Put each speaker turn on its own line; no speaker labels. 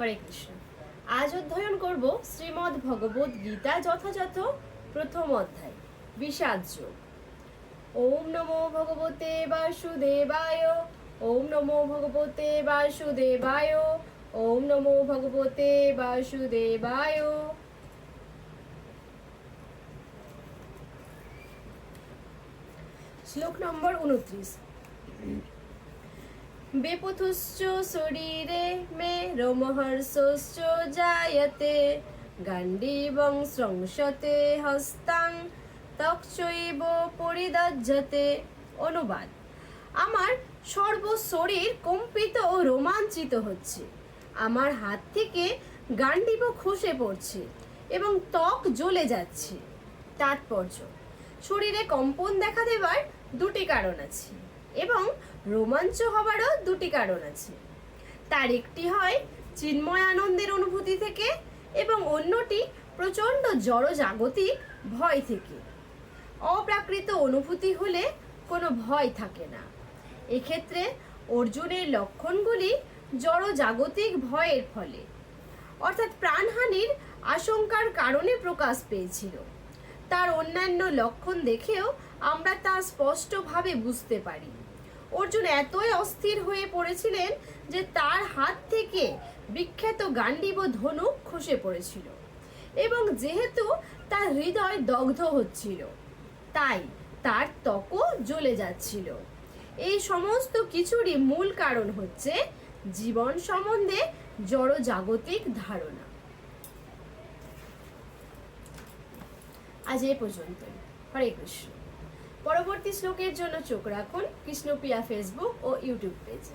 হরে কৃষ্ণ। আজ অধ্যয়ন করব শ্রীমদ্ ভগবদ গীতা যথাযথ প্রথম অধ্যায় বিষাদ যোগ। ওম নমো ভগবতে বাসুদেবায়। ওম নমো ভগবতে বাসুদেবায়। ওম নমো ভগবতে বাসুদেবায়। শ্লোক নম্বর 29। বেপথুশ্চ শরীরে মে রোমহর্ষশ্চ জায়তে গাণ্ডীবং স্রংসতে হস্তাং তক্চৈব পরিদজ্জতে। অনুবাদ: আমার সর্ব শরীর কম্পিত ও রোমাঞ্চিত হচ্ছে, আমার হাত থেকে গাণ্ডীব খসে পড়ছে এবং ত্বক জ্বলে যাচ্ছে। তাৎপর্য: শরীরে কম্পন দেখা দেবার দুটি কারণ আছে এবং রোমাঞ্চ হবারও দুটি কারণ আছে। তার একটি হয় চিন্ময় আনন্দের অনুভূতি থেকে এবং অন্যটি প্রচণ্ড জড়জাগতিক ভয় থেকে। অপ্রাকৃত অনুভূতি হলে কোনো ভয় থাকে না। এক্ষেত্রে অর্জুনের লক্ষণগুলি জড়জাগতিক ভয়ের ফলে অর্থাৎ প্রাণহানির আশঙ্কার কারণে প্রকাশ পেয়েছিল। তার অন্যান্য লক্ষণ দেখেও আমরা তা স্পষ্টভাবে বুঝতে পারি। অর্জুন এতই অস্থির হয়ে পড়েছিলেন যে তার হাত থেকে বিখ্যাত গাণ্ডীব ধনুক খসে পড়েছিল এবং যেহেতু তার হৃদয় দগ্ধ হচ্ছিল তাই তার ত্বকও জ্বলে যাচ্ছিল। এই সমস্ত কিছুরই মূল কারণ হচ্ছে জীবন সম্বন্ধে জড়জাগতিক ধারণা। আজ এ পর্যন্তই। হরে কৃষ্ণ। পরবর্তী শ্লোকের জন্য চোখ রাখুন কৃষ্ণপ্রিয়া ফেসবুক ও ইউটিউব পেজে।